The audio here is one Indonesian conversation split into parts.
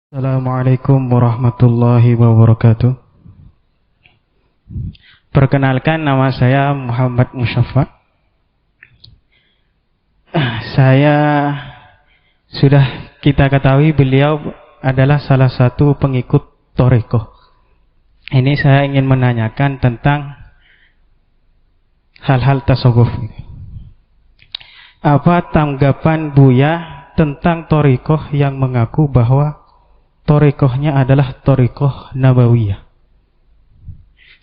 Assalamualaikum warahmatullahi wabarakatuh. Perkenalkan, nama saya Muhammad Musyaffa. Saya sudah kita ketahui beliau adalah salah satu pengikut Thariqah. Ini saya ingin menanyakan tentang hal-hal tasawuf. Apa tanggapan Buya tentang Thariqah yang mengaku bahwa Thariqahnya adalah Thariqah Nabawiyah?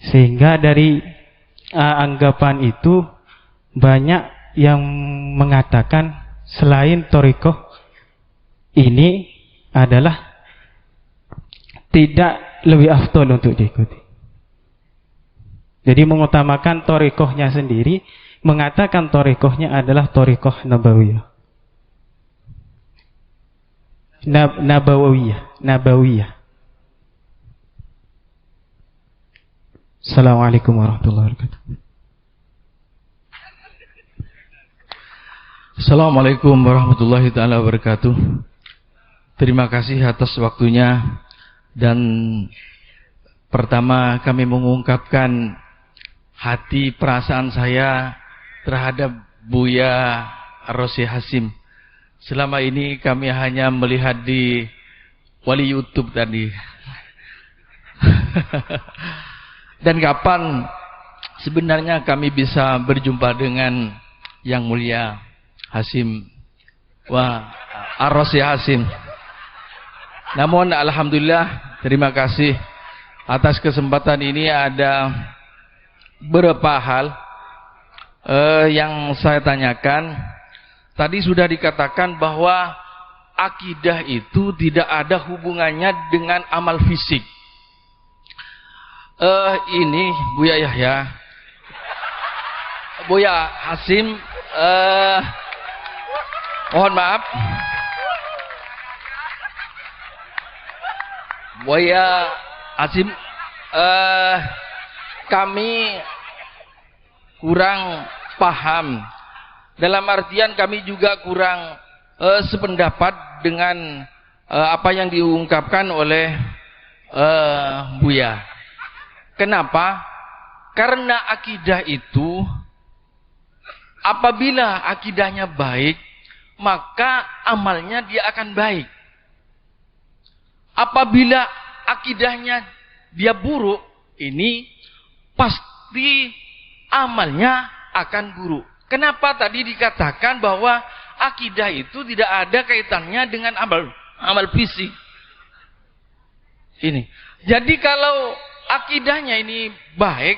Sehingga dari anggapan itu banyak yang mengatakan selain Thariqah ini adalah tidak lebih afdol untuk diikuti. Jadi mengutamakan Thariqahnya sendiri, mengatakan Thariqahnya adalah Thariqah Nabawiyah. Nabawiyah. Assalamualaikum warahmatullahi wabarakatuh. Assalamualaikum warahmatullahi taala wabarakatuh. Terima kasih atas waktunya, dan pertama kami mengungkapkan hati perasaan saya terhadap Buya Ar-Rasyid Hasyim. Selama ini kami hanya melihat di wali YouTube tadi. Dan kapan sebenarnya kami bisa berjumpa dengan Yang Mulia Hasyim Ar-Rasyid Hasyim. Namun alhamdulillah, terima kasih atas kesempatan ini. Ada beberapa hal yang saya tanyakan. Tadi sudah dikatakan bahwa akidah itu tidak ada hubungannya dengan amal fisik. Ini Buya Yahya, Buya Hasyim, mohon maaf, Buya Hasyim, kami kurang paham. Dalam artian kami juga kurang sependapat dengan apa yang diungkapkan oleh Buya. Kenapa? Karena akidah itu, apabila akidahnya baik, maka amalnya dia akan baik. Apabila akidahnya dia buruk, ini pasti amalnya akan buruk. Kenapa tadi dikatakan bahwa akidah itu tidak ada kaitannya dengan amal fisik? Ini. Jadi kalau akidahnya ini baik,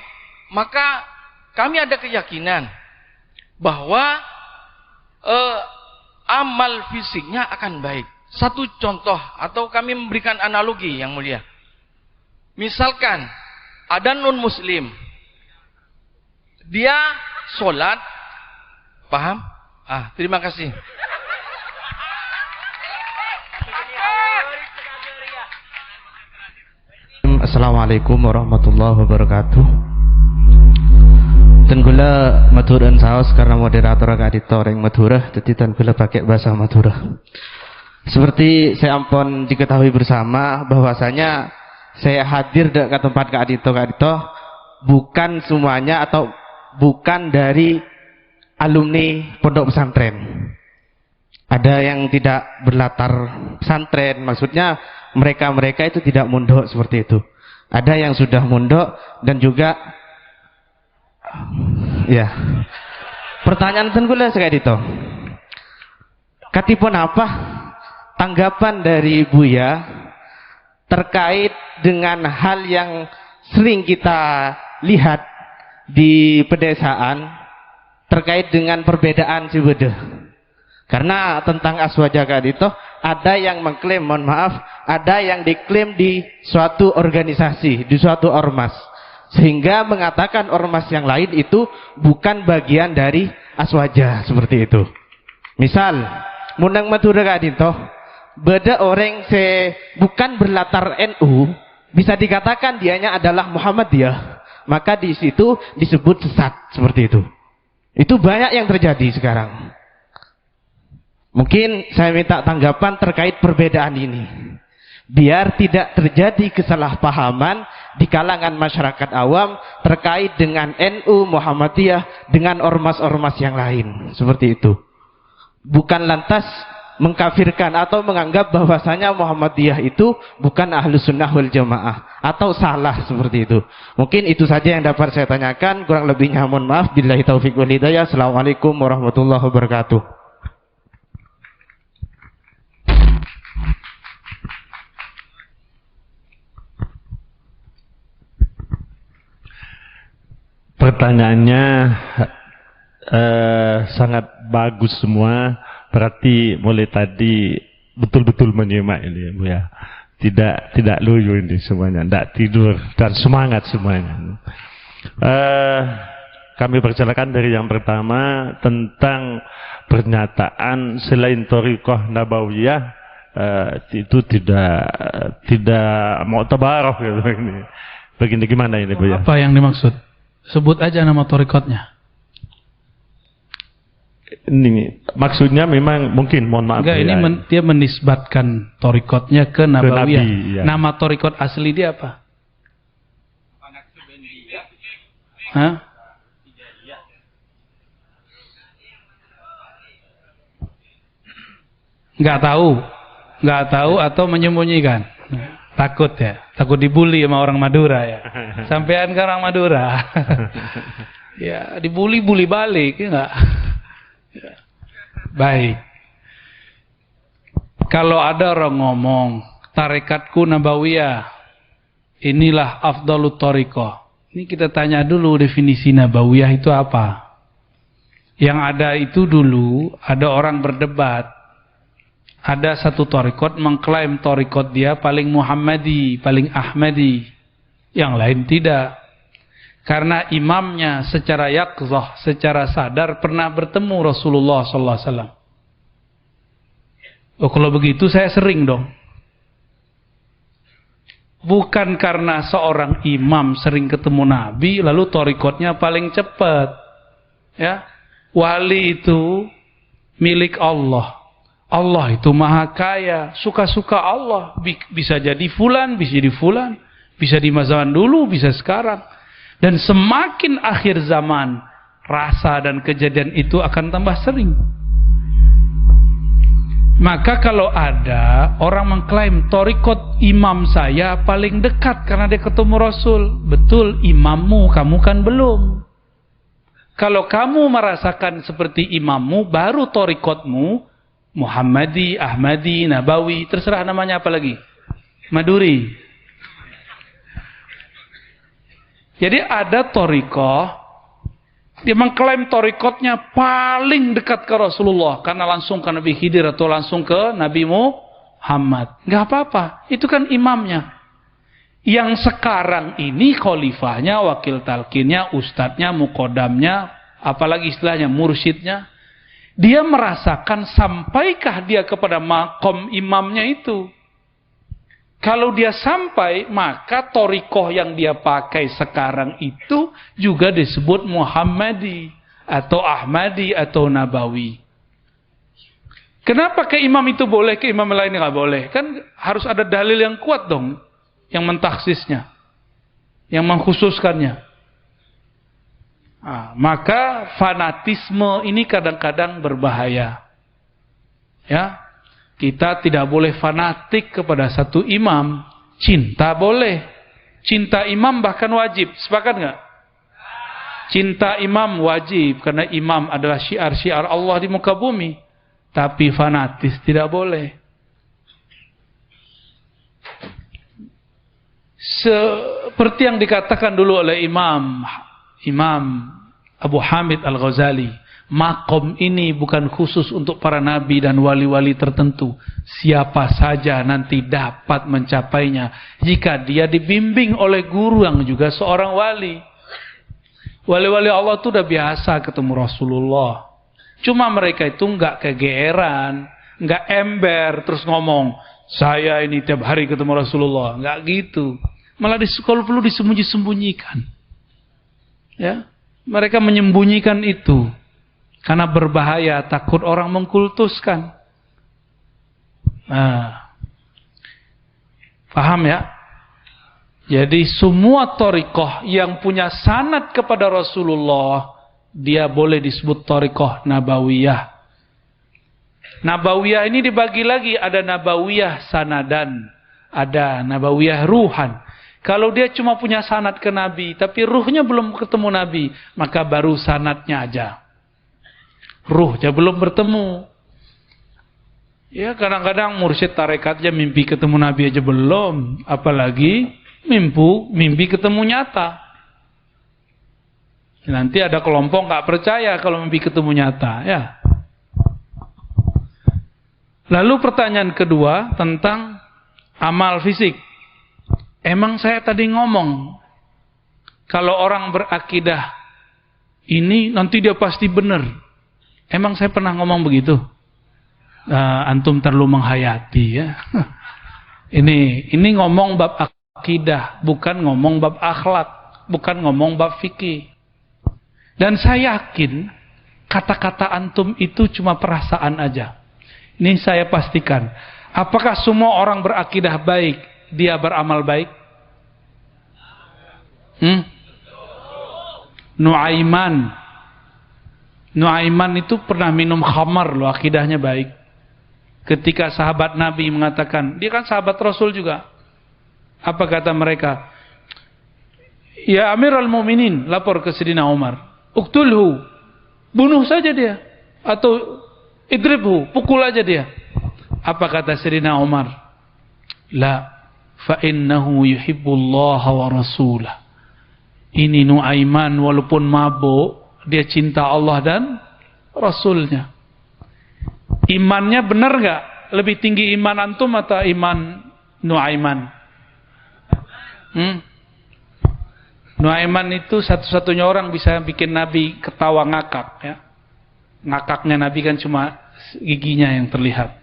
maka kami ada keyakinan bahwa amal fisiknya akan baik. Satu contoh, atau kami memberikan analogi yang mulia. Misalkan ada non-muslim, dia sholat, paham? Terima kasih. Assalamualaikum warahmatullahi wabarakatuh. Dan gula Madura saus karena moderator agak ditoreng Madura, jadi dan gula pakai bahasa Madura. Seperti saya ampun diketahui bersama bahwasanya saya hadir ke tempat Kak Adito bukan semuanya atau bukan dari alumni pondok pesantren. Ada yang tidak berlatar pesantren, maksudnya mereka itu tidak mondok seperti itu. Ada yang sudah mondok dan juga ya. Pertanyaan tenggula sekali itu. Katipun apa tanggapan dari Buya terkait dengan hal yang sering kita lihat di pedesaan terkait dengan perbedaan Ciwidey? Karena tentang aswaja kadito ada yang mengklaim, mohon maaf, ada yang diklaim di suatu organisasi, di suatu ormas, sehingga mengatakan ormas yang lain itu bukan bagian dari aswaja seperti itu. Misal munang Madura kadito, beda orang bukan berlatar NU, bisa dikatakan dianya adalah Muhammadiyah, maka di situ disebut sesat seperti itu. Itu banyak yang terjadi sekarang. Mungkin saya minta tanggapan terkait perbedaan ini. biar tidak terjadi kesalahpahaman di kalangan masyarakat awam terkait dengan NU, Muhammadiyah, dengan ormas-ormas yang lain. Seperti itu. Bukan lantas mengkafirkan atau menganggap bahwasanya Muhammadiyah itu bukan Ahlus Sunnah wal Jamaah atau salah seperti itu. Mungkin itu saja yang dapat saya tanyakan. Kurang lebihnya mohon maaf. Billahi taufiq wal hidayah. Assalamualaikum warahmatullahi wabarakatuh. Pertanyaannya sangat bagus semua. Berarti mulai tadi betul-betul menyimak ini, Bu ya. Tidak loyo ini semuanya, tidak tidur dan semangat semuanya. Kami persilakan dari yang pertama tentang pernyataan selain Thariqah Nabawiyah itu tidak mau tabarok gitu ini. Begini gimana ini, Bu ya? Apa yang dimaksud? Sebut aja nama thariqatnya. Ini maksudnya memang mungkin mohon maaf. Enggak, ya. dia menisbatkan thariqatnya ke Nabawiyah. Nabi, ya. Nama thariqat asli dia apa? Hah? Enggak tahu atau menyembunyikan. Takut ya, takut dibully sama orang Madura ya. Sampean ke orang Madura. Ya, dibully balik ya enggak? Ya. Baik. Kalau ada orang ngomong, tarekatku Nabawiyah, inilah afdalut thariqah. Ini kita tanya dulu definisi Nabawiyah itu apa. Yang ada itu dulu, ada orang berdebat. Ada satu thariqat mengklaim thariqat dia paling Muhammadi, paling Ahmadi. Yang lain tidak. Karena imamnya secara yaqzah, secara sadar pernah bertemu Rasulullah SAW. Oh, kalau begitu saya sering dong. Bukan karena seorang imam sering ketemu Nabi, lalu thariqatnya paling cepat. Ya, wali itu milik Allah. Allah itu maha kaya, suka-suka Allah. Bisa jadi fulan, bisa jadi fulan. Bisa di masa dulu, bisa sekarang. Dan semakin akhir zaman, rasa dan kejadian itu akan tambah sering. Maka kalau ada orang mengklaim thariqat imam saya paling dekat karena dia ketemu Rasul. Betul, imammu, kamu kan belum. Kalau kamu merasakan seperti imammu, baru thariqatmu Muhammadi, Ahmadi, Nabawi, terserah namanya apa lagi. Maduri. Jadi ada thariqah, dia mengklaim thariqatnya paling dekat ke Rasulullah karena langsung ke Nabi Khidir atau langsung ke Nabi Muhammad. Enggak apa-apa, itu kan imamnya. Yang sekarang ini khalifahnya, wakil talqinnya, ustadznya, muqaddamnya, apalagi istilahnya mursyidnya. Dia merasakan sampaikah dia kepada makom imamnya itu. Kalau dia sampai, maka thariqah yang dia pakai sekarang itu juga disebut Muhammadi atau Ahmadi atau Nabawi. Kenapa ke imam itu boleh, ke imam lain nggak boleh? Kan harus ada dalil yang kuat dong, yang mentaksisnya, yang mengkhususkannya. Maka fanatisme ini kadang-kadang berbahaya. Ya, kita tidak boleh fanatik kepada satu imam. Cinta boleh, cinta imam bahkan wajib. Sepakat nggak? Cinta imam wajib karena imam adalah syiar-syiar Allah di muka bumi. Tapi fanatis tidak boleh. Seperti yang dikatakan dulu oleh Imam Abu Hamid Al-Ghazali, makom ini bukan khusus untuk para nabi dan wali-wali tertentu. Siapa saja nanti dapat mencapainya jika dia dibimbing oleh guru yang juga seorang wali. Wali-wali Allah itu udah biasa ketemu Rasulullah. Cuma mereka itu enggak kegeeran, enggak ember terus ngomong, saya ini tiap hari ketemu Rasulullah. Enggak gitu. Malah kalau perlu disembunyi-sembunyikan. Ya. Mereka menyembunyikan itu karena berbahaya, takut orang mengkultuskan. Nah, Paham ya? Jadi semua thariqah yang punya sanad kepada Rasulullah, dia boleh disebut thariqah nabawiyah. Nabawiyah ini dibagi lagi, ada nabawiyah sanadan, ada nabawiyah ruhan. Kalau dia cuma punya sanad ke Nabi, tapi ruhnya belum ketemu Nabi, maka baru sanadnya aja. Ruhnya belum bertemu. Ya kadang-kadang mursyid tarekatnya mimpi ketemu Nabi aja belum, apalagi mimpi ketemu nyata. Nanti ada kelompok nggak percaya kalau mimpi ketemu nyata, ya. Lalu pertanyaan kedua tentang amal fisik. Emang saya tadi ngomong kalau orang berakidah ini nanti dia pasti benar. Emang saya pernah ngomong begitu? Antum terlalu menghayati ya. Ini ngomong bab akidah, bukan ngomong bab akhlak, bukan ngomong bab fikih. Dan saya yakin kata-kata antum itu cuma perasaan aja. Ini saya pastikan. Apakah semua orang berakidah baik, dia beramal baik? Nuaiman itu pernah minum khamar loh, akidahnya baik. Ketika sahabat Nabi mengatakan, dia kan sahabat Rasul juga. Apa kata mereka? Ya Amirul Mukminin, lapor ke Sayyidina Umar. Uqtulhu, bunuh saja dia. Atau idribhu, pukul aja dia. Apa kata Sayyidina Umar? La, fa innahu yuhibbullaha wa rasulah. Ini Nuaiman walaupun mabuk, dia cinta Allah dan Rasulnya. Imannya benar gak? Lebih tinggi iman antum atau iman Nuaiman? Nuaiman itu satu-satunya orang bisa bikin Nabi ketawa ngakak ya. Ngakaknya Nabi kan cuma giginya yang terlihat,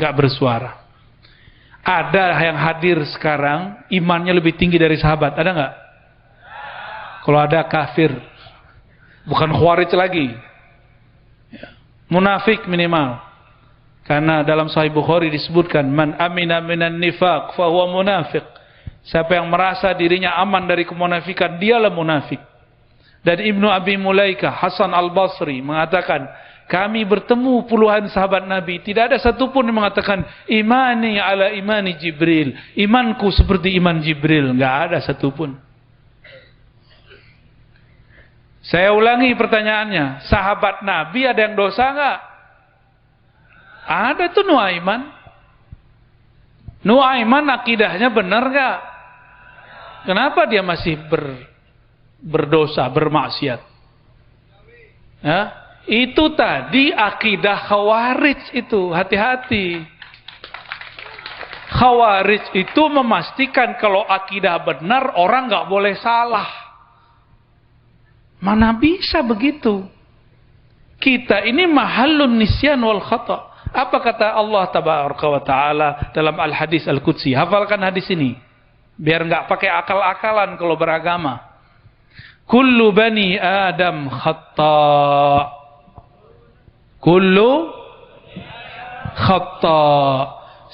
gak bersuara. Ada yang hadir sekarang imannya lebih tinggi dari sahabat, ada gak? Kalau ada kafir, bukan khawarij lagi, munafik minimal. Karena dalam Sahih Bukhari disebutkan, man amina minan nifaq fahuwa munafiq. Siapa yang merasa dirinya aman dari kemunafikan, dialah munafik. Dan Ibnu Abi Mulaikah, Hasan Al-Basri mengatakan, kami bertemu puluhan sahabat Nabi, tidak ada satupun yang mengatakan imani ala imani Jibril, imanku seperti iman Jibril, enggak ada satupun. Saya ulangi pertanyaannya, sahabat Nabi ada yang dosa enggak? Ada tuh Nuaiman. Nuaiman akidahnya benar enggak? Kenapa dia masih berdosa, bermaksiat? Ya, itu tadi akidah Khawarij itu, hati-hati. Khawarij itu memastikan kalau akidah benar orang enggak boleh salah. Mana bisa begitu? Kita ini mahallun nisyan wal khata'. Apa kata Allah Tabaraka wa Ta'ala dalam Al-Hadis Al-Qudsi? Hafalkan hadis ini biar enggak pakai akal-akalan kalau beragama. Kullu bani Adam khata'. Kullu khata'.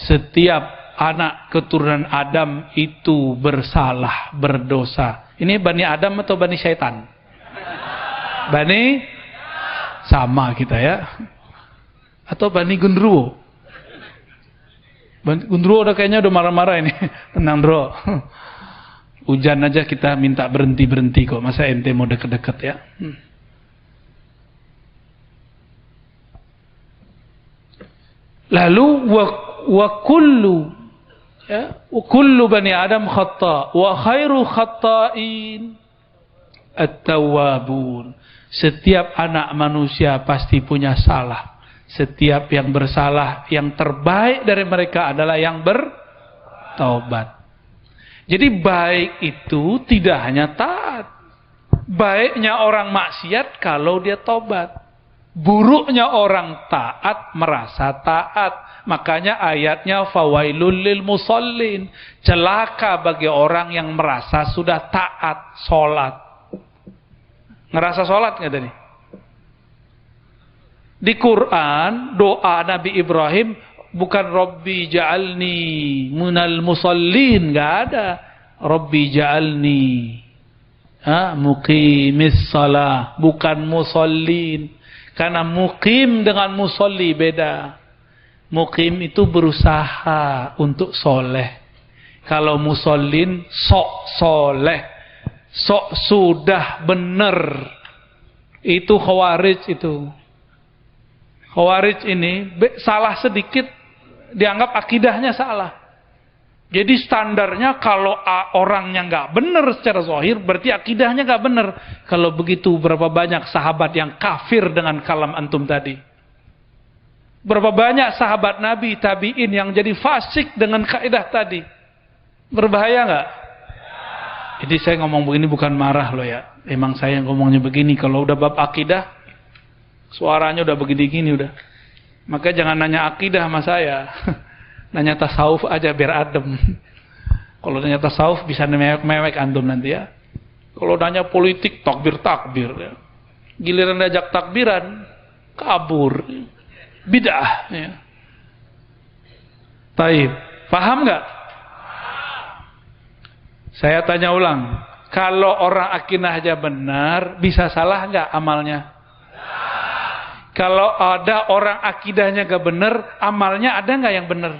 Setiap anak keturunan Adam itu bersalah, berdosa. Ini Bani Adam atau Bani Syaitan? Bani sama kita ya. Atau Bani Gundruwo? Bani Gundruwo udah kayaknya udah marah-marah ini. Tenang bro. Hujan aja kita minta berhenti-berhenti kok. Masa ente mau deket-deket ya? Lalu wa kullu ya, wa kullu bani Adam khata' wa khairu khata'in at-tawwabun. Setiap anak manusia pasti punya salah. Setiap yang bersalah, yang terbaik dari mereka adalah yang bertaubat. Jadi baik itu tidak hanya taat. Baiknya orang maksiat kalau dia taubat. Buruknya orang taat merasa taat. Makanya ayatnya fawailul lil musallin. Celaka bagi orang yang merasa sudah taat sholat. Ngerasa sholat nggak tadi? Di Quran doa Nabi Ibrahim, Bukan Rabbi ja'alni minal musallin, nggak ada. Rabbi ja'alni muqimis salah, bukan musallin. Karena muqim dengan musalli beda. Muqim itu berusaha untuk soleh. Kalau musallin sok soleh, sok sudah benar. Itu khawarij itu. Khawarij ini salah sedikit dianggap akidahnya salah. Jadi standarnya kalau orangnya nggak benar secara zahir, berarti akidahnya nggak benar. Kalau begitu berapa banyak sahabat yang kafir dengan kalam antum tadi? Berapa banyak sahabat Nabi, tabi'in yang jadi fasik dengan kaidah tadi? Berbahaya nggak? Jadi saya ngomong begini bukan marah loh ya. Emang saya ngomongnya begini. Kalau udah bab akidah, suaranya udah begini-gini udah. Maka jangan nanya akidah sama saya. Nanya tasawuf aja biar adem. Kalau nanya tasawuf bisa mewek antum nanti ya. Kalau nanya politik takbir ya. Giliran diajak takbiran kabur. Bid'ah ya. Taib. Paham nggak? Saya tanya ulang. Kalau orang akidah aja benar, bisa salah nggak amalnya? Kalau ada orang akidahnya gak benar, amalnya ada nggak yang benar?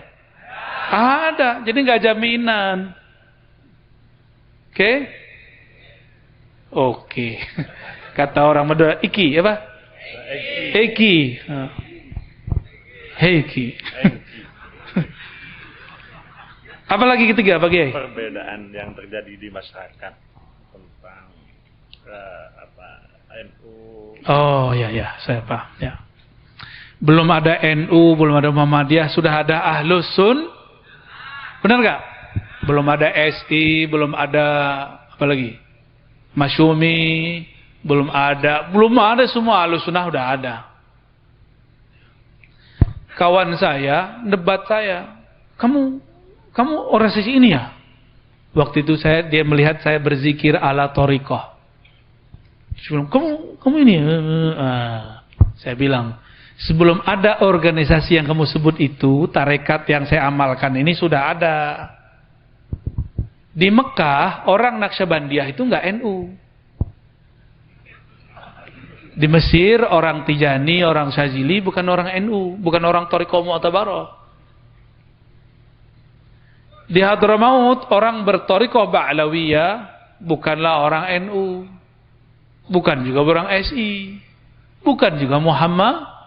Ada, jadi nggak jaminan. Oke? Oke. Kata orang Madura, iki apa? Eki. Heki. Apa lagi ketiga Pak Kiai? Perbedaan yang terjadi di masyarakat tentang NU. Oh ya, saya paham ya. Belum ada NU, belum ada Muhammadiyah, sudah ada Ahlus Sun. Benar nggak? Belum ada SI, belum ada apa lagi? Masyumi, belum ada semua. Ahlus Sunnah udah ada. Kawan saya debat saya, kamu organisasi ini ya? Waktu itu dia melihat saya berzikir ala thariqah. Sebelum kamu ini, saya bilang. Sebelum ada organisasi yang kamu sebut itu, tarekat yang saya amalkan ini sudah ada. Di Mekah, orang Naqsyabandiyah itu enggak NU. Di Mesir, orang Tijani, orang Syazili bukan orang NU, bukan orang Thariqah Mu'tabarah. Di Hadramaut, orang berthariqah Ba'lawiyah bukanlah orang NU. Bukan juga orang SI. Bukan juga Muhammad.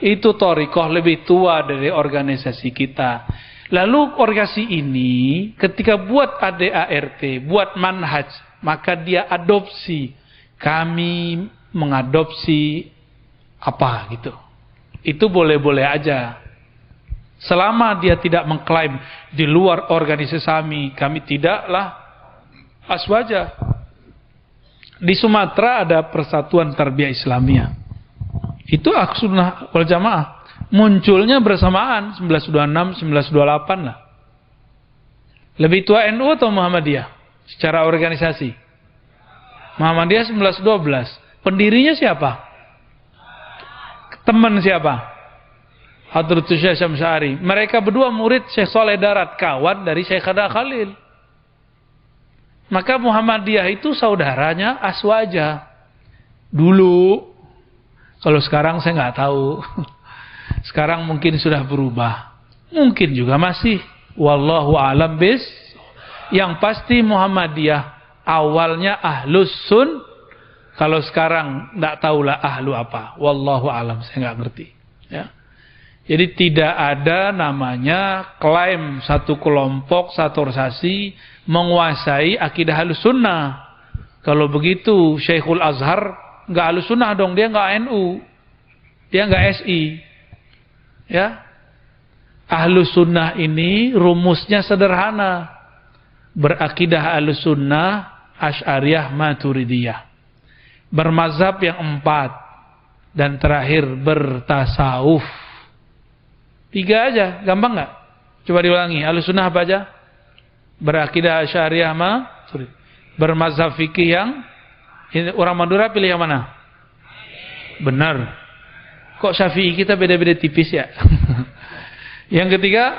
Itu thariqah lebih tua dari organisasi kita. Lalu organisasi ini ketika buat ADART, buat manhaj, maka dia adopsi. Kami mengadopsi apa gitu. Itu boleh-boleh aja. Selama dia tidak mengklaim di luar organisasi kami tidaklah aswaja. Di Sumatera ada Persatuan Tarbiyah Islamiyah. Itu Ahlussunnah wal Jamaah. Munculnya bersamaan 1926, 1928 lah. Lebih tua NU atau Muhammadiyah? Secara organisasi. Muhammadiyah 1912. Pendirinya siapa? Teman siapa? Hadratus Syekh Syamsari. Mereka berdua murid Syekh Saleh Darat, kawan dari Syekh Khada Khalil. Maka Muhammadiyah itu saudaranya Aswaja. Dulu. Kalau sekarang saya nggak tahu. Sekarang mungkin sudah berubah. Mungkin juga masih. Wallahu a'lam bis. Yang pasti Muhammadiyah awalnya Ahlus Sun. Kalau sekarang nggak tahulah ahlu apa. Wallahu a'lam, saya nggak ngerti. Ya. Jadi tidak ada namanya klaim satu kelompok, satu organisasi menguasai akidah Ahlus Sunnah. Kalau begitu Syekhul Azhar nggak Ahlus Sunnah dong, dia nggak NU, dia nggak SI, ya. Ahlus Sunnah ini rumusnya sederhana, berakidah Ahlus Sunnah Asy'ariyah Maturidiyah, bermazhab yang 4, dan terakhir bertasawuf. 3 aja, gampang nggak? Coba diulangi. Ahlus Sunnah apa aja? Berakidah Asy'ariyah Maturidiyah, bermazhab fikih yang orang Madura pilih yang mana? Benar. Kok Syafi'i kita beda-beda tipis ya? Yang ketiga,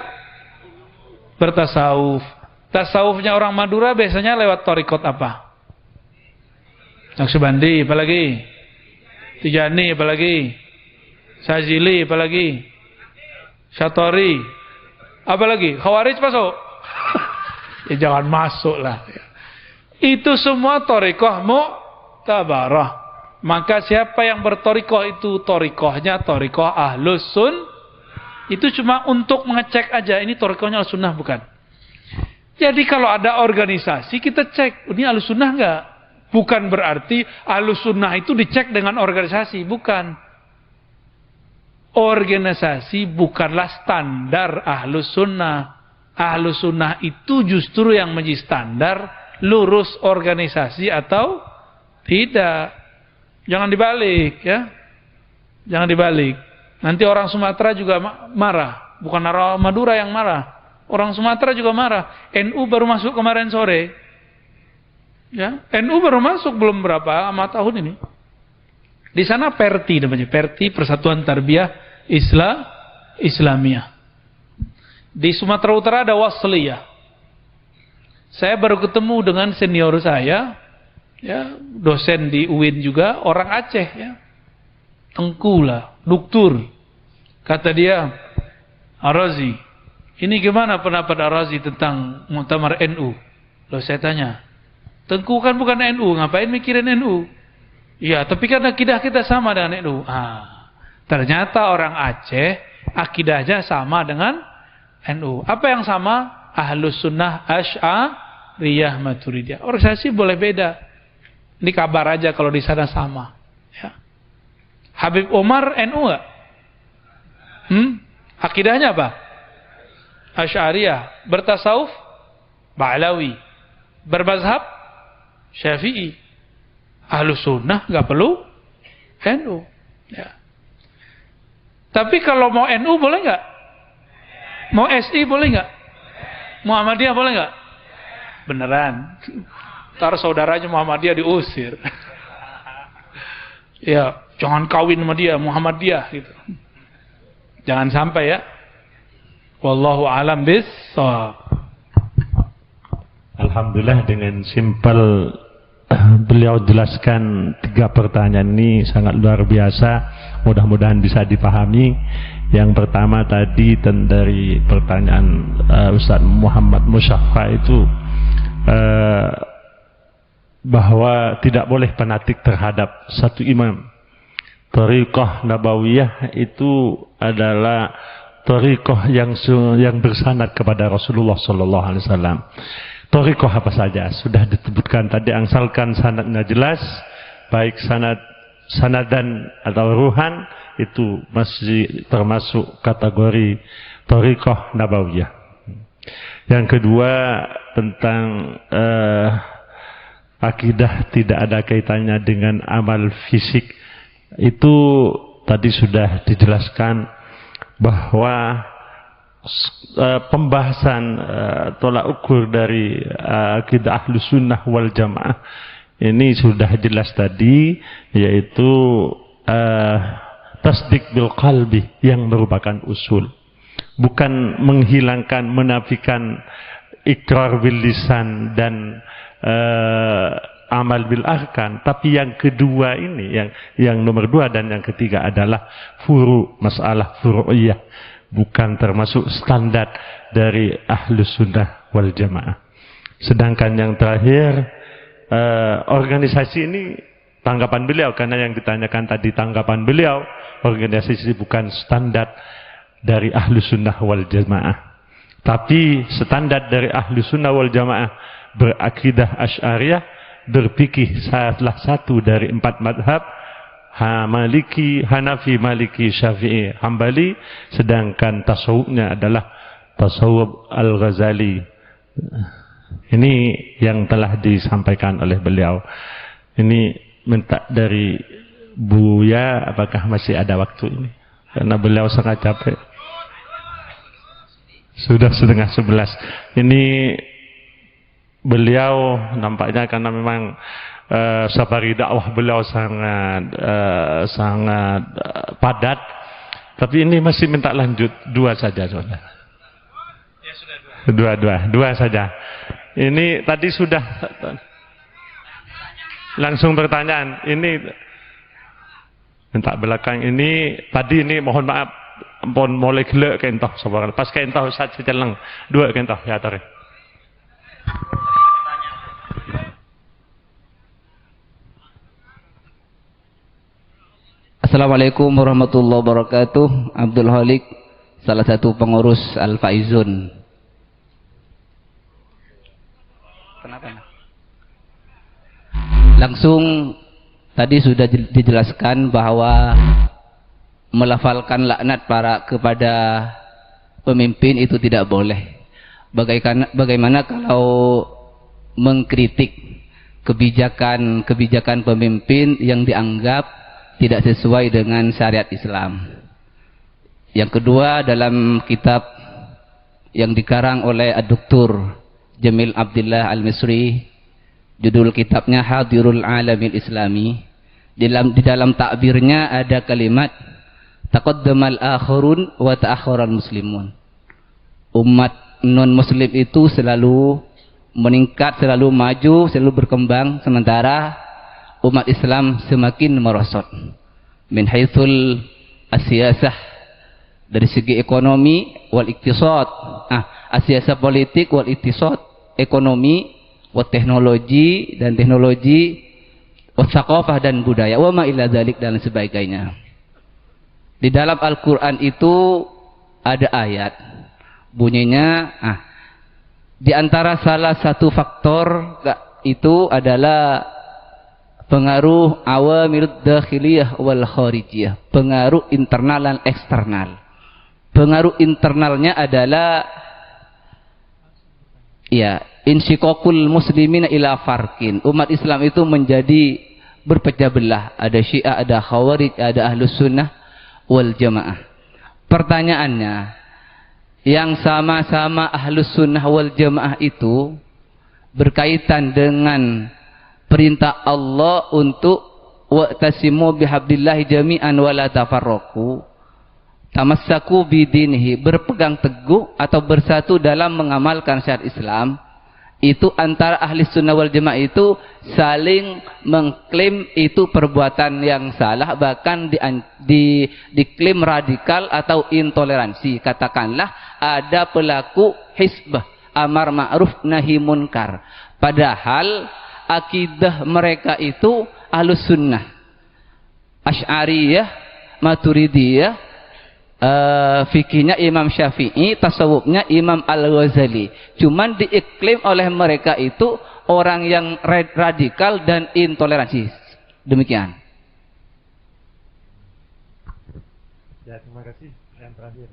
bertasawuf. Tasawufnya orang Madura biasanya lewat thariqat apa? Naqsyabandi, apalagi? Tijani, apalagi? Syazili, apalagi? Syatori, apalagi? Khawarij masuk? Ya jangan masuk lah. Itu semua thariqah mu'tabarah. Maka siapa yang berthariqah itu thariqahnya thariqah Ahlus Sunnah. Itu cuma untuk mengecek aja, ini thariqahnya Ahlus Sunnah bukan. Jadi kalau ada organisasi kita cek, ini Ahlus Sunnah enggak? Bukan berarti Ahlus Sunnah itu dicek dengan organisasi, bukan. Organisasi bukanlah standar Ahlus Sunnah. Ahlus Sunnah itu justru yang menjadi standar, lurus organisasi atau tidak. Jangan dibalik ya. Jangan dibalik. Nanti orang Sumatera juga marah. Bukan orang Madura yang marah. Orang Sumatera juga marah. NU baru masuk kemarin sore. Ya, NU baru masuk belum berapa lama tahun ini. Di sana PERTI namanya. PERTI, Persatuan Tarbiyah Islamiyah. Di Sumatera Utara ada Wasliyah. Saya baru ketemu dengan senior saya, ya, dosen di UIN juga, orang Aceh ya. Tengku lah, doktur. Kata dia, Ar-Razi, ini gimana pendapat Ar-Razi tentang Muktamar NU? Lalu saya tanya, Tengku kan bukan NU, ngapain mikirin NU? Iya, tapi kan akidah kita sama dengan NU. Ternyata orang Aceh akidahnya sama dengan NU. Apa yang sama? Ahlus Sunnah Asy'ariyah Maturidiyah. Organisasi boleh beda. Ini kabar aja kalau di sana sama. Ya. Habib Umar NU enggak? Akidahnya apa? Asy'ariyah. Bertasawuf Ba'lawi. Bermazhab Syafi'i. Ahlus Sunnah enggak perlu NU. Ya. Tapi kalau mau NU boleh enggak? Mau SI boleh enggak? Muhammadiyah boleh enggak? Beneran. Ntar saudaranya Muhammadiyah diusir. Ya, jangan kawin sama dia, Muhammadiyah gitu. Jangan sampai ya. Wallahu a'lam bissawab. Alhamdulillah dengan simpel beliau jelaskan 3 pertanyaan ini sangat luar biasa. Mudah-mudahan bisa dipahami. Yang pertama tadi dari pertanyaan Ustaz Muhammad Musyaffa itu bahwa tidak boleh fanatik terhadap satu imam. Thariqah Nabawiyah itu adalah thariqah yang bersanad kepada Rasulullah sallallahu alaihi wasallam. Thariqah apa saja sudah disebutkan tadi, asalkan sanadnya jelas, baik sanadan atau ruhan, itu masih termasuk kategori thariqah Nabawiyah. Yang kedua tentang akidah tidak ada kaitannya dengan amal fisik. Itu tadi sudah dijelaskan bahwa pembahasan tolak ukur dari akidah Ahlus Sunnah wal Jamaah ini sudah jelas tadi, yaitu tasdik bil qalbi yang merupakan usul, bukan menghilangkan, menafikan ikrar bil lisan dan amal bil arkan. Tapi yang kedua ini, yang nomor 2 dan yang ketiga adalah masalah furu'iyah, bukan termasuk standar dari Ahlus Sunnah wal Jamaah. Sedangkan yang terakhir, organisasi ini tanggapan beliau, karena yang ditanyakan tadi tanggapan beliau, organisasi bukan standar dari Ahlus Sunnah wal Jamaah. Tapi standar dari Ahlus Sunnah wal Jamaah berakidah Asy'ariyah, berfikih salah satu dari 4 madhab, Maliki, Hanafi, Maliki, Syafi'i, Hambali. Sedangkan tasawufnya adalah tasawuf Al-Ghazali. Ini yang telah disampaikan oleh beliau. Ini minta dari Buya, apakah masih ada waktu ini? Karena beliau sangat capek. Sudah 10:30. Ini beliau nampaknya karena memang safari dakwah beliau sangat padat, Tapi ini masih minta lanjut, 2 saja soalnya. Ya sudah 2. Dua saja. Ini tadi sudah langsung pertanyaan. Ini minta belakang ini tadi ini mohon maaf, pun mulai gelek kentoh sabar. Pas kentoh saja celeng 2 kentoh ya tarik. Assalamualaikum warahmatullahi wabarakatuh. Abdul Halik, salah satu pengurus Al-Faizun. Kenapa? Langsung tadi sudah dijelaskan bahwa melafalkan laknat kepada pemimpin itu tidak boleh. Bagaimana kalau mengkritik kebijakan pemimpin yang dianggap tidak sesuai dengan syariat Islam. Yang kedua, dalam kitab yang dikarang oleh Dr. Jamil Abdillah Al-Misri, judul kitabnya Hadirul Alamil Islami, di dalam takbirnya ada kalimat taqaddamal akharun wa ta'akharal muslimun. Umat non muslim itu selalu meningkat, selalu maju, selalu berkembang, sementara umat Islam semakin merosot. Min haitsul asiyasah, dari segi ekonomi wal iktisad. Asiyasah politik wal iktisad, ekonomi, wa teknologi dan teknologi, wa thaqafah dan budaya, wa ma ila dzalik dan sebagainya. Di dalam Al-Qur'an itu ada ayat bunyinya di antara salah satu faktor itu adalah pengaruh awamil dakhiliyah wal kharijiyah, pengaruh internal dan eksternal. Pengaruh internalnya adalah insyikokul muslimina ila farkin. Umat Islam itu menjadi berpecah belah. Ada Syiah, ada Khawarij, ada Ahlus Sunnah wal Jamaah. Pertanyaannya, yang sama-sama Ahlus Sunnah wal Jamaah itu berkaitan dengan perintah Allah untuk wa'tasimu bihablillahi jami'an wa la tafarraqu, tamassaku bidinihi, berpegang teguh atau bersatu dalam mengamalkan syariat Islam. Itu antara ahli sunnah wal jamaah itu saling mengklaim itu perbuatan yang salah, bahkan diklaim radikal atau intoleransi. Katakanlah ada pelaku hizbah amar ma'ruf nahi munkar, padahal akidah mereka itu Ahlus Sunnah, Asy'ariyah, Maturidiyah, fikihnya Imam Syafi'i, tasawufnya Imam Al-Ghazali. Cuman diiklim oleh mereka itu orang yang radikal dan intoleransi. Demikian. Ya, terima kasih. Yang terakhir.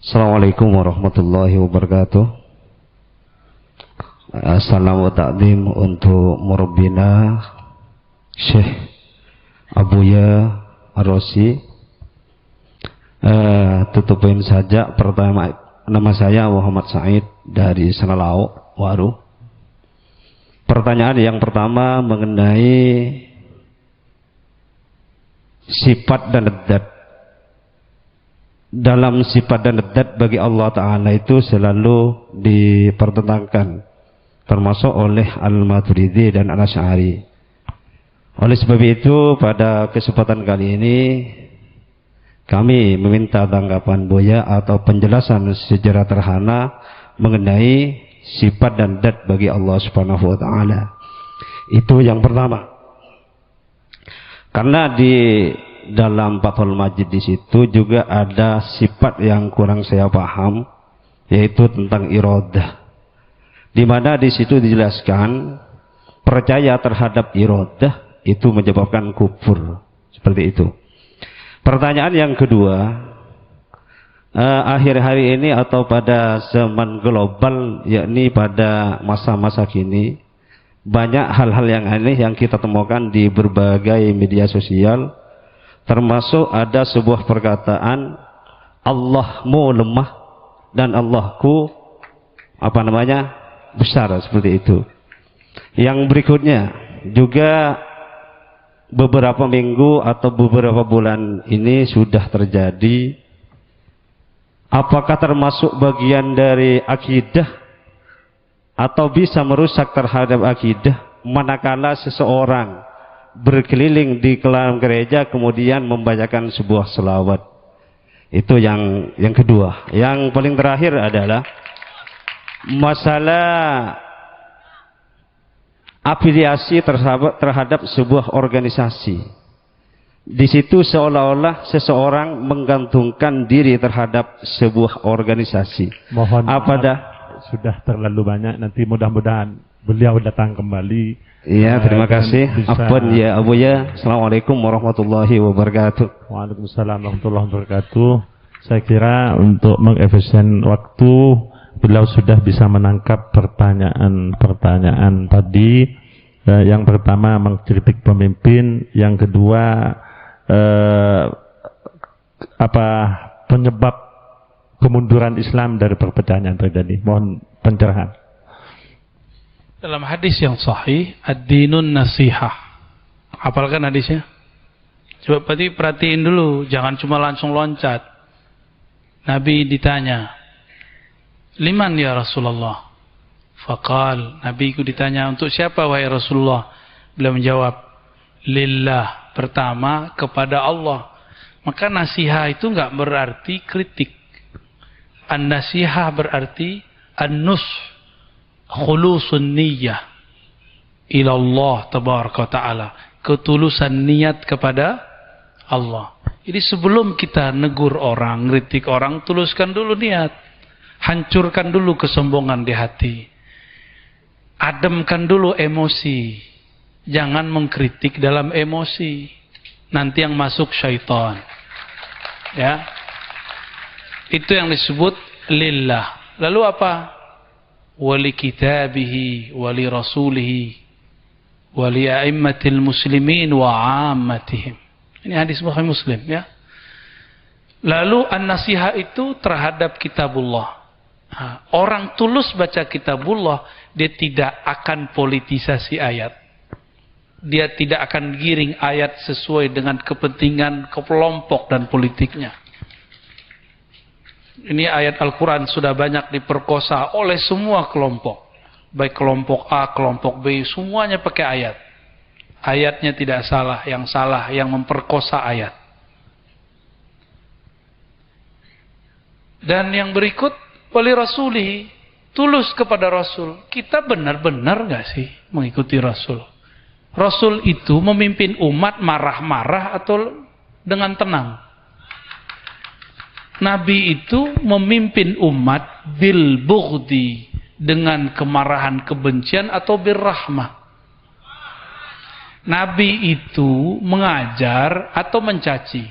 Assalamualaikum warahmatullahi wabarakatuh. Salam wa ta'zim untuk murabbina Syekh Abuya Ar-Razi. Tutupin saja. Pertama, nama saya Muhammad Said dari Senalau Waru. Pertanyaan yang pertama mengenai sifat dan zat. Dalam sifat dan zat bagi Allah Ta'ala itu selalu dipertentangkan, termasuk oleh Al-Maturidi dan Al-Asy'ari. Oleh sebab itu pada kesempatan kali ini kami meminta tanggapan Buya atau penjelasan secara terhana mengenai sifat dan zat bagi Allah Subhanahu wa Ta'ala. Itu yang pertama. Karena di dalam Fathul Majid di situ juga ada sifat yang kurang saya paham, yaitu tentang iradah. Di mana di situ dijelaskan percaya terhadap iradah itu menyebabkan kufur, seperti itu. Pertanyaan yang kedua, akhir hari ini atau pada zaman global, yakni pada masa-masa kini, banyak hal-hal yang aneh yang kita temukan di berbagai media sosial. Termasuk ada sebuah perkataan Allahmu lemah dan Allahku besar, seperti itu. Yang berikutnya juga beberapa minggu atau beberapa bulan ini sudah terjadi, apakah termasuk bagian dari akidah atau bisa merusak terhadap akidah manakala seseorang berkeliling di dalam gereja kemudian membacakan sebuah selawat. Itu yang kedua. Yang paling terakhir adalah masalah afiliasi terhadap sebuah organisasi. Di situ seolah-olah seseorang menggantungkan diri terhadap sebuah organisasi. Mohon sudah terlalu banyak, nanti mudah-mudahan beliau datang kembali. Iya, terima kasih. Afwan ya Abu ya. Assalamualaikum warahmatullahi wabarakatuh. Waalaikumsalam warahmatullahi wabarakatuh. Saya kira untuk mengefisien waktu, beliau sudah bisa menangkap pertanyaan-pertanyaan tadi. Yang pertama mengkritik pemimpin, yang kedua penyebab kemunduran Islam dari perpecahan yang terjadi. Mohon pencerahan. Dalam hadis yang sahih, ad-dinun nasihah. Hafalkan hadisnya? Coba perhatiin dulu, jangan cuma langsung loncat. Nabi ditanya, "Liman ya Rasulullah?" Faqal, Nabi ku ditanya, "Untuk siapa wahai Rasulullah?" Beliau menjawab, "Lillah." Pertama, kepada Allah. Maka nasihat itu enggak berarti kritik. An-nasihah berarti an-nush, khulusun niyyah ilallah tabaraka ta'ala, ketulusan niat kepada Allah. Jadi sebelum kita negur orang, ngeritik orang, tuluskan dulu niat, hancurkan dulu kesombongan di hati, ademkan dulu emosi, jangan mengkritik dalam emosi, nanti yang masuk syaitan. Ya, itu yang disebut lillah. Lalu apa? Wali kitabihi, wali rasulihi, wali a'immatil muslimin wa ammatihim. Ini hadis Bukhari Muslim ya. Lalu an-nasihah itu terhadap kitabullah. Orang tulus baca kitabullah, dia tidak akan politisasi ayat. Dia tidak akan giring ayat sesuai dengan kepentingan kelompok dan politiknya. Ini ayat Al-Quran sudah banyak diperkosa oleh semua kelompok. Baik kelompok A, kelompok B, semuanya pakai ayat. Ayatnya tidak salah, yang memperkosa ayat. Dan yang berikut, wali rasulihi, tulus kepada Rasul. Kita benar-benar gak sih mengikuti Rasul? Rasul itu memimpin umat marah-marah atau dengan tenang? Nabi itu memimpin umat bil bughdi, dengan kemarahan, kebencian, atau birrahmah. Nabi itu mengajar atau mencaci.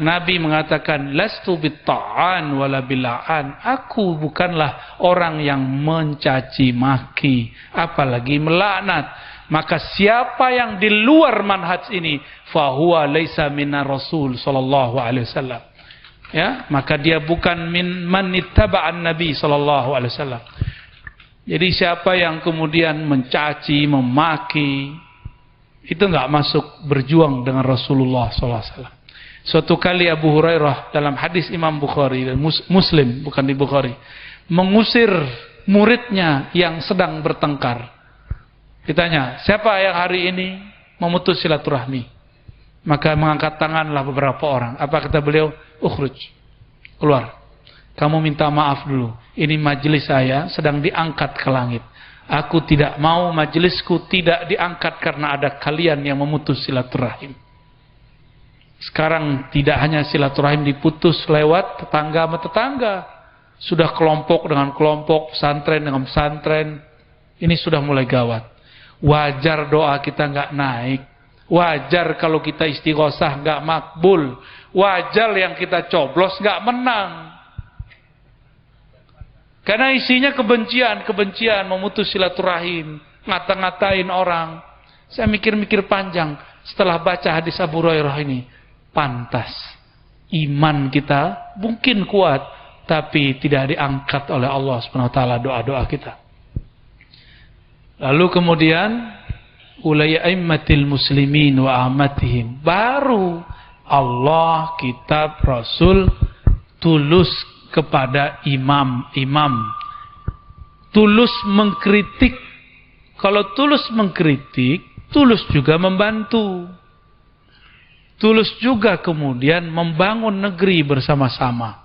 Nabi mengatakan, lastu bitta'an wala bila'an. Aku bukanlah orang yang mencaci maki, apalagi melaknat. Maka siapa yang di luar manhaj ini, fahuwa laisa minar rasul sallallahu alaihi wasallam. Ya, maka dia bukan man ittaba'an Nabi sallallahu alaihi wasallam. Jadi siapa yang kemudian mencaci, memaki, itu enggak masuk berjuang dengan Rasulullah sallallahu alaihi wasallam. Suatu kali Abu Hurairah dalam hadis Imam Bukhari dan Muslim, bukan di Bukhari, mengusir muridnya yang sedang bertengkar. Ditanya, siapa yang hari ini memutus silaturahmi? Maka mengangkat tanganlah beberapa orang. Apa kata beliau? Ukhruj, keluar. Kamu minta maaf dulu. Ini majelis saya sedang diangkat ke langit. Aku tidak mau majelisku tidak diangkat karena ada kalian yang memutus silaturahim. Sekarang tidak hanya silaturahim diputus lewat tetangga sama tetangga, sudah kelompok dengan kelompok, pesantren dengan pesantren. Ini sudah mulai gawat. Wajar doa kita nggak naik. Wajar kalau kita istighosah nggak makbul. Wajar yang kita coblos nggak menang. Karena isinya kebencian, memutus silaturahim, ngata-ngatain orang. Saya mikir-mikir panjang setelah baca hadis Abu Hurairah ini. Pantas iman kita mungkin kuat, tapi tidak diangkat oleh Allah Subhanahu wa taala doa-doa kita. Lalu kemudian ulai aimmatil muslimin wa ahmatihim. Baru Allah, kitab, Rasul tulus kepada imam-imam. Tulus mengkritik. Kalau tulus mengkritik, tulus juga membantu. Tulus juga kemudian membangun negeri bersama-sama.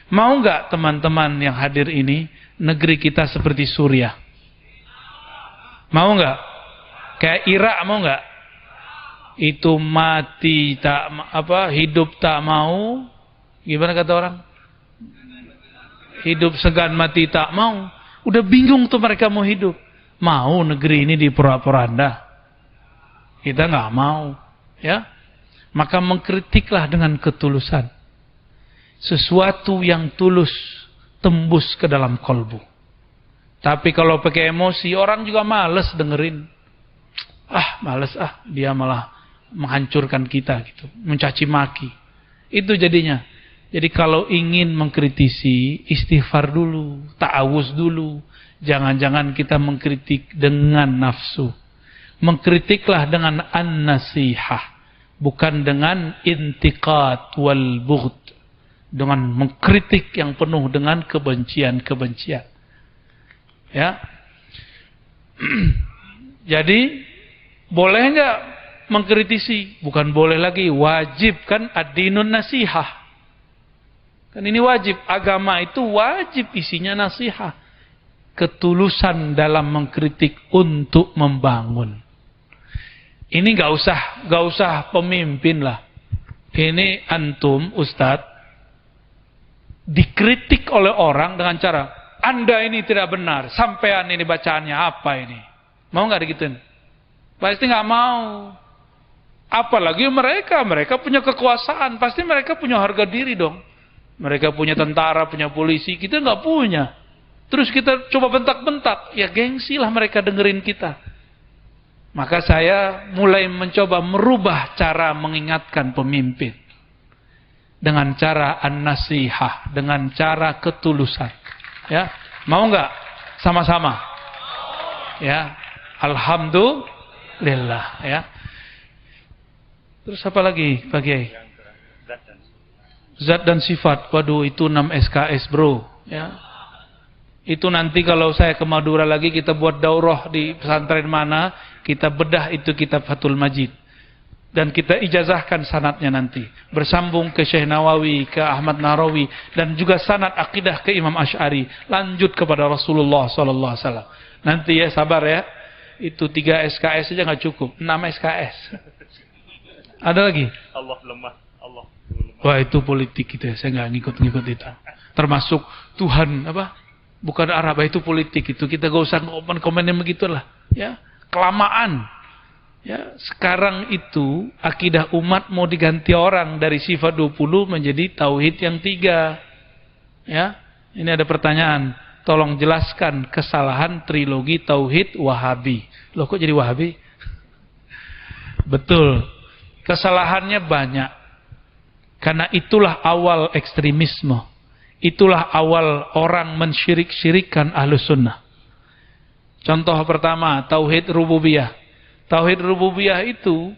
Mau nggak teman-teman yang hadir ini negeri kita seperti Suriah? Mau nggak? Kayak Irak mau nggak? Itu mati tak hidup tak mau. Gimana kata orang? Hidup segan mati tak mau. Udah bingung tuh mereka mau hidup. Mau negeri ini diporak-poranda? Kita nggak mau, ya. Maka mengkritiklah dengan ketulusan. Sesuatu yang tulus tembus ke dalam kolbu. Tapi kalau pakai emosi, orang juga males dengerin. Males dia malah menghancurkan kita gitu, mencaci maki. Itu jadinya. Jadi kalau ingin mengkritisi, istighfar dulu, ta'awuz dulu. Jangan-jangan kita mengkritik dengan nafsu. Mengkritiklah dengan an-nasihah, bukan dengan intiqad wal bughd. Dengan mengkritik yang penuh dengan kebencian-kebencian. Ya. Jadi boleh enggak mengkritisi? Bukan boleh lagi, wajib kan ad-dinun nasihah. Kan ini wajib, agama itu wajib isinya nasihat. Ketulusan dalam mengkritik untuk membangun. Ini enggak usah pemimpin lah. Ini antum Ustadz dikritik oleh orang dengan cara, Anda ini tidak benar, sampean ini bacaannya apa ini? Mau nggak digituin? Pasti nggak mau. Apalagi mereka punya kekuasaan, pasti mereka punya harga diri dong. Mereka punya tentara, punya polisi, kita nggak punya. Terus kita coba bentak-bentak, ya gengsi lah mereka dengerin kita. Maka saya mulai mencoba merubah cara mengingatkan pemimpin. Dengan cara an-nasihah, dengan cara ketulusan. Ya, mau nggak sama-sama? Ya, alhamdulillah. Ya. Terus apa lagi, Pak Kiai? Zat dan sifat. Waduh, itu 6 SKS, bro. Ya, itu nanti kalau saya ke Madura lagi, kita buat daurah di pesantren mana, kita bedah itu kitab Fathul Majid. Dan kita ijazahkan sanadnya nanti. Bersambung ke Syekh Nawawi, ke Ahmad Nahrawi. Dan juga sanad akidah ke Imam Asy'ari. Lanjut kepada Rasulullah SAW. Nanti ya, sabar ya. Itu 3 SKS saja nggak cukup. 6 SKS. Ada lagi? Allah lemah. Wah, itu politik gitu ya. Saya nggak ngikut-ngikut itu. Termasuk Tuhan, bukan Arab, itu politik itu. Kita gak usah komen-komen yang begitulah. Ya, kelamaan. Ya, sekarang itu akidah umat mau diganti orang dari sifat 20 menjadi tauhid yang 3. Ya, ini ada pertanyaan. Tolong jelaskan kesalahan trilogi tauhid Wahabi. Loh, kok jadi Wahabi? Betul. Kesalahannya banyak. Karena itulah awal ekstremisme. Itulah awal orang mensyirik-syirikkan Ahlus Sunnah. Contoh pertama, tauhid rububiyah. Tauhid rububiyah itu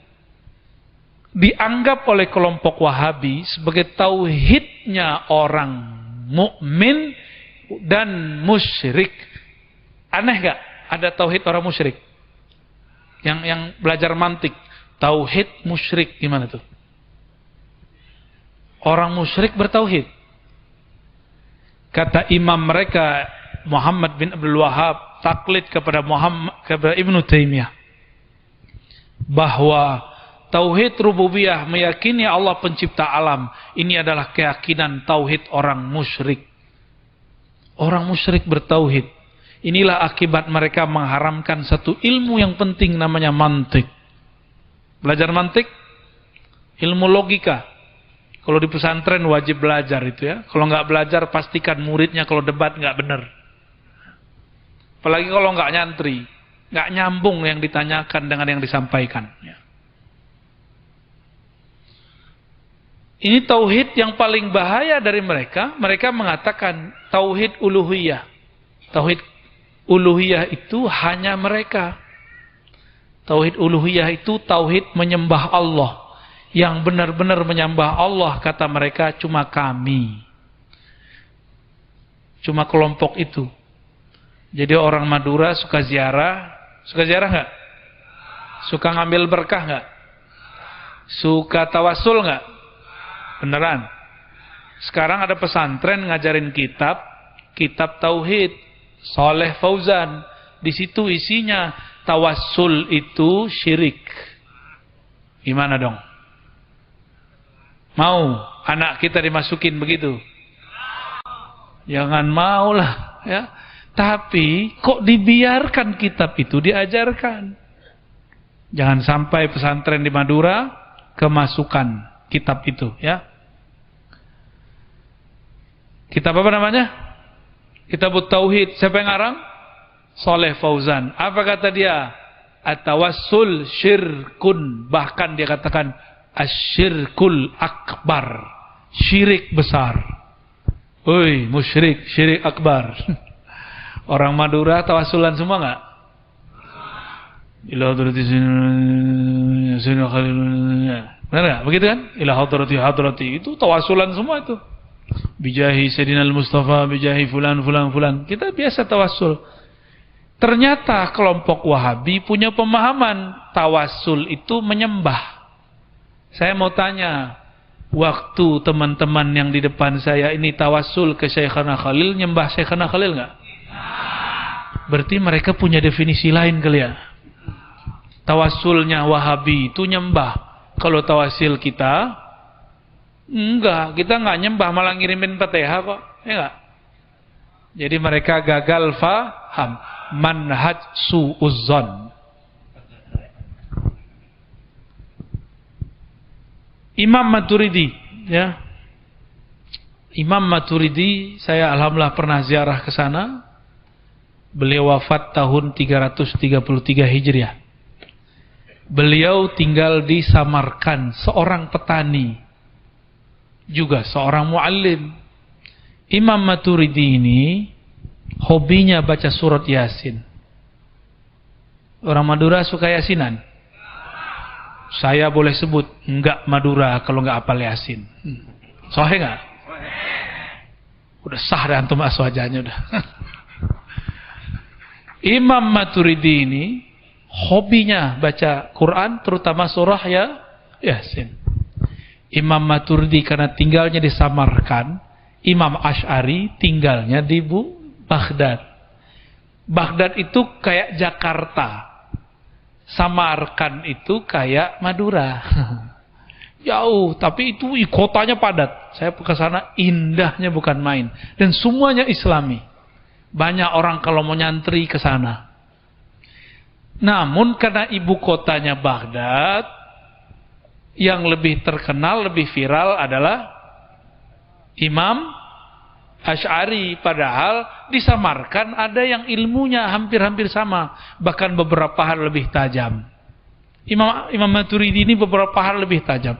dianggap oleh kelompok Wahabi sebagai tauhidnya orang mukmin dan musyrik. Aneh gak? Ada tauhid orang musyrik. Yang belajar mantik, tauhid musyrik gimana tuh? Orang musyrik bertauhid. Kata imam mereka Muhammad bin Abdul Wahhab, taklid kepada Ibnu Taimiyah, bahwa tauhid rububiyah, meyakini Allah pencipta alam, ini adalah keyakinan tauhid orang musyrik. Orang musyrik bertauhid. Inilah akibat mereka mengharamkan satu ilmu yang penting namanya mantik. Belajar mantik, ilmu logika. Kalau di pesantren wajib belajar itu ya. Kalau nggak belajar pastikan muridnya kalau debat nggak benar. Apalagi kalau nggak nyantri, nggak nyambung yang ditanyakan dengan yang disampaikan. Ya. Ini tauhid yang paling bahaya dari mereka. Mereka mengatakan tauhid uluhiyah, tauhid uluhiyah itu hanya mereka. Tauhid uluhiyah itu tauhid menyembah Allah. Yang benar-benar menyembah Allah, kata mereka, cuma kami. Cuma kelompok itu. Jadi orang Madura suka ziarah nggak? Suka ngambil berkah nggak? Suka tawasul nggak? Beneran? Sekarang ada pesantren ngajarin kitab tauhid, Saleh Fauzan. Di situ isinya tawasul itu syirik. Gimana dong? Mau anak kita dimasukin begitu? Jangan mau lah, ya. Tapi kok dibiarkan kitab itu diajarkan? Jangan sampai pesantren di Madura kemasukan kitab itu, ya. Kitab apa namanya? Kitab Tauhid. Siapa yang ngarang? Saleh Fauzan. Apa kata dia? At-tawassul syirkun. Bahkan dia katakan asyirkul akbar. Syirik besar. Oi, musyrik, syirik akbar. Orang Madura tawasulan semua enggak? Ila hadrati sinu khalilun. Benar enggak? Begitu kan? Ila hadrati itu tawasulan semua itu. Bijahi Sayyidina Al-Mustafa, bijahi fulan. Kita biasa tawasul. Ternyata kelompok Wahabi punya pemahaman tawasul itu menyembah. Saya mau tanya, waktu teman-teman yang di depan saya ini tawasul ke Syekhana Khalil, nyembah Syekhana Khalil enggak? Berarti mereka punya definisi lain kali ya. Tawasulnya Wahabi itu nyembah. Kalau tawasil kita enggak, kita enggak nyembah, malah ngirimin Fatihah kok. Ya enggak? Jadi mereka gagal faham. Manhaj su'uzzon. Imam Maturidi, ya. Imam Maturidi, saya alhamdulillah pernah ziarah ke sana. Beliau wafat tahun 333 Hijriah. Beliau tinggal di Samarkand, seorang petani, juga seorang muallim. Imam Maturidi ini hobinya baca surat Yasin. Orang Madura suka Yasinan? Saya boleh sebut enggak Madura kalau enggak hafal Yasin. Sahih enggak? Udah sah dah antum aswajanya udah. Imam Maturidi ini hobinya baca Quran, terutama surah Yasin. Imam Maturidi karena tinggalnya di Samarkand, Imam Asy'ari tinggalnya di Baghdad. Baghdad itu kayak Jakarta. Samarkand itu kayak Madura. Jauh, tapi itu kotanya padat. Saya ke sana, indahnya bukan main. Dan semuanya Islami. Banyak orang kalau mau nyantri ke sana. Namun karena ibu kotanya Baghdad, yang lebih terkenal, lebih viral adalah Imam Asy'ari. Padahal di Samarkand ada yang ilmunya hampir-hampir sama, bahkan beberapa hal lebih tajam. Imam Maturidi ini beberapa hal lebih tajam,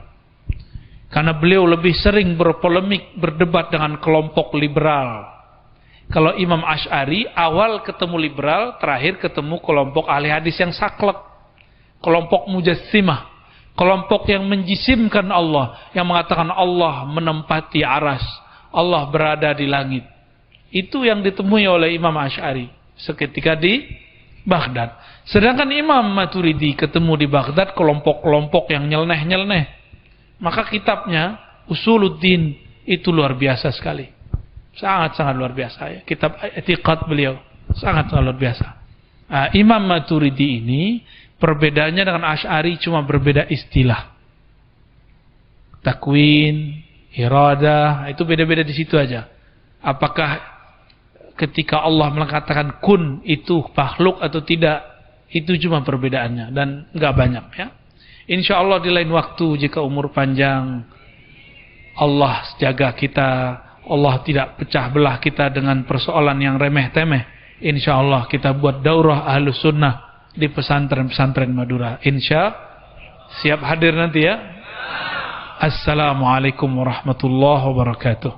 karena beliau lebih sering berpolemik, berdebat dengan kelompok liberal. Kalau Imam Asy'ari awal ketemu liberal, terakhir ketemu kelompok ahli hadis yang saklek, kelompok mujassimah, kelompok yang menjisimkan Allah, yang mengatakan Allah menempati aras, Allah berada di langit. Itu yang ditemui oleh Imam Asy'ari seketika di Baghdad. Sedangkan Imam Maturidi ketemu di Baghdad kelompok-kelompok yang nyeleneh-nyeleneh. Maka kitabnya Usuluddin itu luar biasa sekali. Sangat-sangat luar biasa ya. Kitab I'tiqad beliau sangat luar biasa. Imam Maturidi ini perbedaannya dengan Asy'ari cuma berbeda istilah. Takwin, iradah, itu beda-beda di situ aja. Apakah ketika Allah mengatakan kun itu makhluk atau tidak, itu cuma perbedaannya dan enggak banyak ya. Insyaallah di lain waktu jika umur panjang, Allah jaga kita, Allah tidak pecah belah kita dengan persoalan yang remeh-temeh. Insyaallah kita buat daurah Ahlus Sunnah di pesantren-pesantren Madura. Siap hadir nanti ya. Assalamualaikum warahmatullahi wabarakatuh.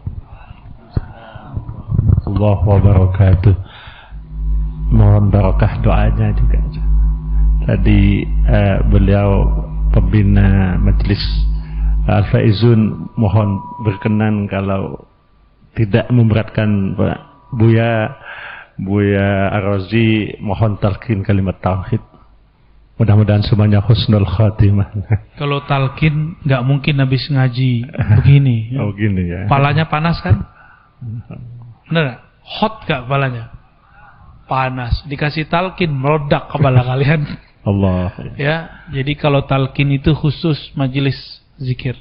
warahmatullahi wabarakatuh. mohon barokah doanya juga. Tadi beliau pembina majelis Al-Faizun mohon berkenan kalau tidak memberatkan Pak Buya Ar-Razi, mohon talqin kalimat tauhid. Mudah-mudahan semuanya husnul khatimah. Kalau talqin nggak mungkin habis ngaji begini. Oh gini ya. Palanya panas kan? Bener? Hot gak palanya? Panas. Dikasih talqin meledak kepala kalian. Allah. Ya, jadi kalau talqin itu khusus majelis zikir.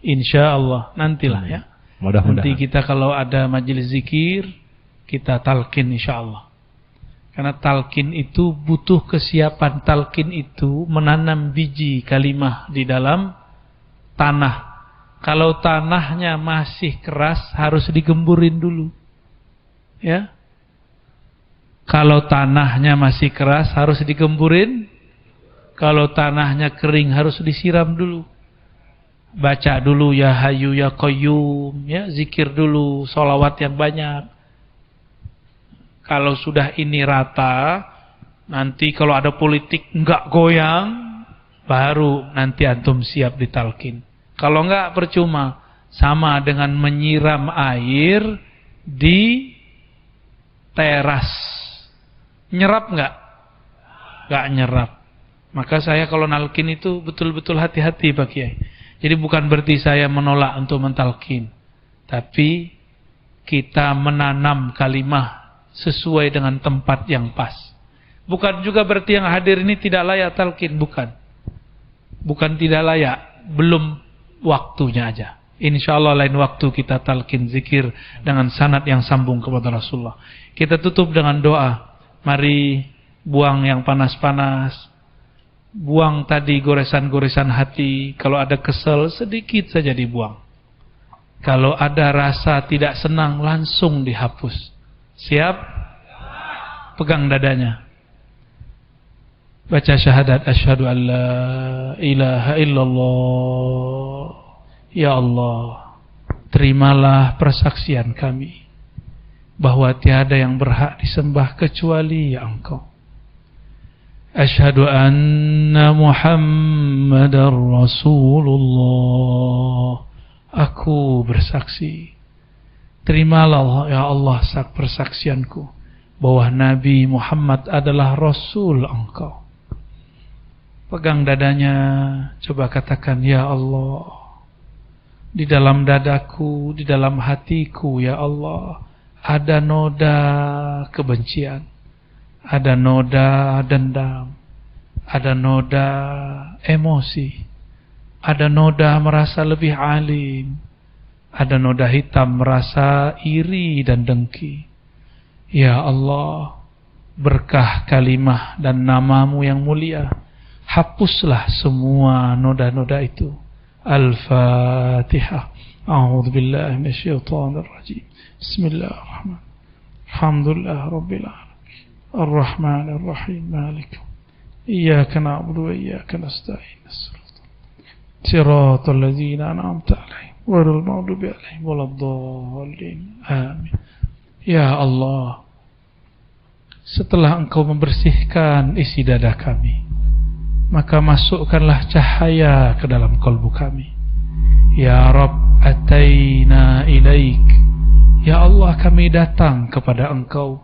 Insya Allah nantilah ya. Mudah-mudahan. Nanti kita kalau ada majelis zikir, kita talqin insya Allah. Karena talqin itu butuh kesiapan. Talqin itu menanam biji kalimah di dalam tanah. Kalau tanahnya masih keras, harus digemburin dulu. Ya. Kalau tanahnya masih keras harus digemburin. Kalau tanahnya kering harus disiram dulu. Baca dulu ya Hayyu ya Qayyum, ya, zikir dulu, sholawat yang banyak. Kalau sudah ini rata, nanti kalau ada politik enggak goyang, baru nanti antum siap ditalkin. Kalau enggak percuma, sama dengan menyiram air di teras. Nyerap enggak? Enggak nyerap. Maka saya kalau nalkin itu betul-betul hati-hati Pak Kiai. Jadi bukan berarti saya menolak untuk mentalkin, tapi kita menanam kalimah sesuai dengan tempat yang pas. Bukan juga berarti yang hadir ini tidak layak talkin, bukan. Bukan tidak layak, belum waktunya aja. Insyaallah lain waktu kita talkin zikir dengan sanad yang sambung kepada Rasulullah. Kita tutup dengan doa. Mari buang yang panas-panas, buang tadi goresan-goresan hati. Kalau ada kesel sedikit saja dibuang. Kalau ada rasa tidak senang langsung dihapus. Siap? Pegang dadanya. Baca syahadat asyhadu an la ilaha illallah. Ya Allah, terimalah persaksian kami bahwa tiada yang berhak disembah kecuali Engkau. Asyhadu anna Muhammadar Rasulullah. Aku bersaksi. Terimalah ya Allah persaksianku bahwa Nabi Muhammad adalah Rasul Engkau. Pegang dadanya, coba katakan ya Allah. Di dalam dadaku, di dalam hatiku ya Allah, ada noda kebencian, ada noda dendam, ada noda emosi, ada noda merasa lebih alim, ada noda hitam merasa iri dan dengki. Ya Allah, berkah kalimah dan namamu yang mulia, hapuslah semua noda-noda itu. Al-Fatihah. A'udzu billahi minasyaitonir rajim. Bismillahirrahmanirrahim. Alhamdulillah rabbil alamin. Arrahmanir rahim. Malik. Iyyaka na'budu wa iyyaka nasta'in. Shiratal ladzina an'amta 'alaihim ghairil maghdubi 'alaihim waladdallin. Amin. Ya Allah, setelah Engkau membersihkan isi dada kami, maka masukkanlah cahaya ke dalam kalbu kami. Ya Rabb, ataina ilaik. Ya Allah, kami datang kepada Engkau.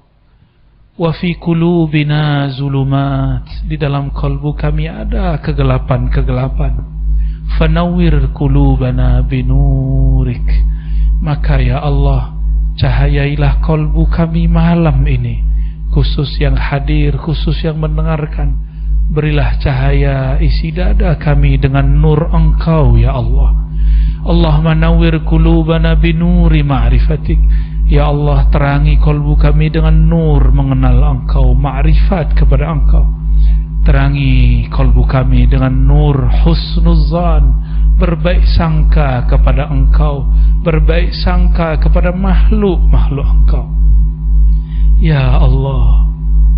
Wa fi qulubina zulumat. Di dalam kalbu kami ada kegelapan-kegelapan. Fanawwir qulubana binurik. Maka ya Allah, cahayailah kalbu kami malam ini, khusus yang hadir, khusus yang mendengarkan. Berilah cahaya isi dada kami dengan nur Engkau ya Allah. Allahumma nawwir qulubana binuri ma'rifatik. Ya Allah, terangi kalbu kami dengan nur mengenal Engkau, ma'rifat kepada Engkau. Terangi kalbu kami dengan nur husnuzan, berbaik sangka kepada Engkau, berbaik sangka kepada makhluk-makhluk Engkau. Ya Allah,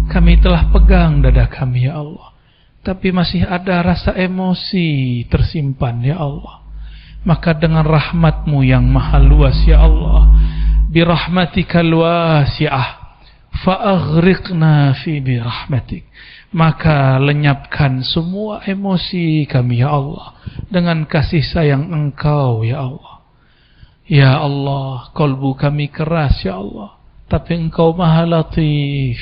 kami telah pegang dada kami ya Allah, tapi masih ada rasa emosi tersimpan ya Allah. Maka dengan rahmat-Mu yang maha luas ya Allah, birahmatikal wasi'ah, fa'aghriqna fi birahmatik, maka lenyapkan semua emosi kami ya Allah dengan kasih sayang Engkau ya Allah. Ya Allah, kalbu kami keras ya Allah, tapi Engkau Maha Latif.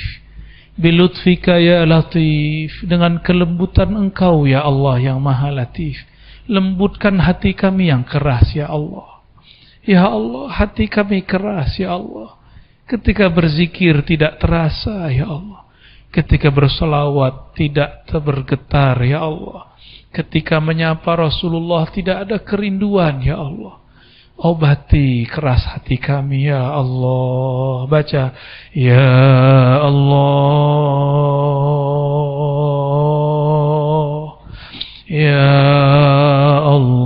Bilutfika ya Latif, dengan kelembutan Engkau ya Allah yang Maha Latif, lembutkan hati kami yang keras ya Allah. Ya Allah, hati kami keras ya Allah. Ketika berzikir tidak terasa ya Allah. Ketika bersolawat tidak bergetar ya Allah. Ketika menyapa Rasulullah tidak ada kerinduan ya Allah. Obati keras hati kami ya Allah. Baca ya Allah, ya Allah,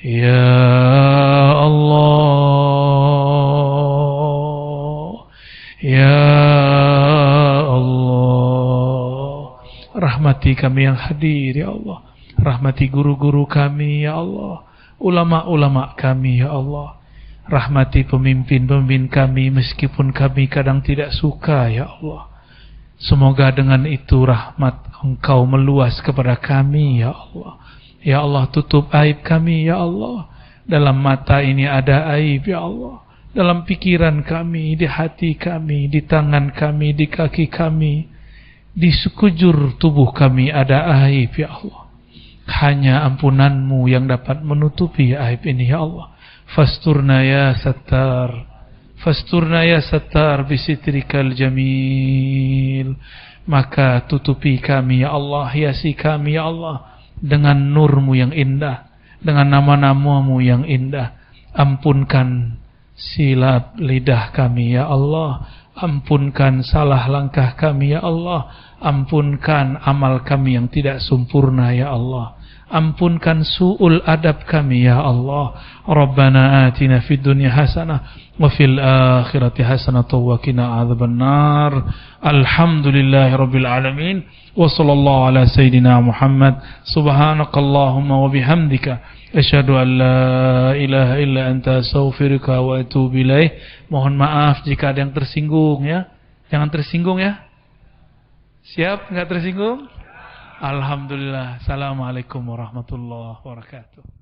ya Allah, ya Allah. Rahmati kami yang hadir ya Allah. Rahmati guru-guru kami ya Allah, ulama-ulama kami ya Allah. Rahmati pemimpin-pemimpin kami meskipun kami kadang tidak suka ya Allah. Semoga dengan itu rahmat Engkau meluas kepada kami ya Allah. Ya Allah, tutup aib kami ya Allah. Dalam mata ini ada aib ya Allah. Dalam pikiran kami, di hati kami, di tangan kami, di kaki kami, di sekujur tubuh kami ada aib ya Allah. Hanya ampunan-Mu yang dapat menutupi aib ini ya Allah. Fasturna ya Sattar, fasturna ya Sattar bisitrikal jamil. Maka tutupi kami ya Allah, hiasi kami ya Allah dengan nur-Mu yang indah, dengan nama-nama-Mu yang indah. Ampunkan silap lidah kami ya Allah, ampunkan salah langkah kami ya Allah, ampunkan amal kami yang tidak sempurna ya Allah. Ampunkan su'ul adab kami ya Allah. Rabbana atina fid dunya hasanah wa fil akhirati hasanah wa qina adzabannar. Alhamdulillahi rabbil alamin. Wa sallallahu ala sayidina Muhammad. Subhanakallahumma wa bihamdika asyhadu an la ilaha illa anta astaghfiruka wa atubu ilaih. Mohon maaf jika ada yang tersinggung ya. Jangan tersinggung ya. Siap enggak tersinggung? Alhamdulillah. Assalamualaikum warahmatullahi wabarakatuh.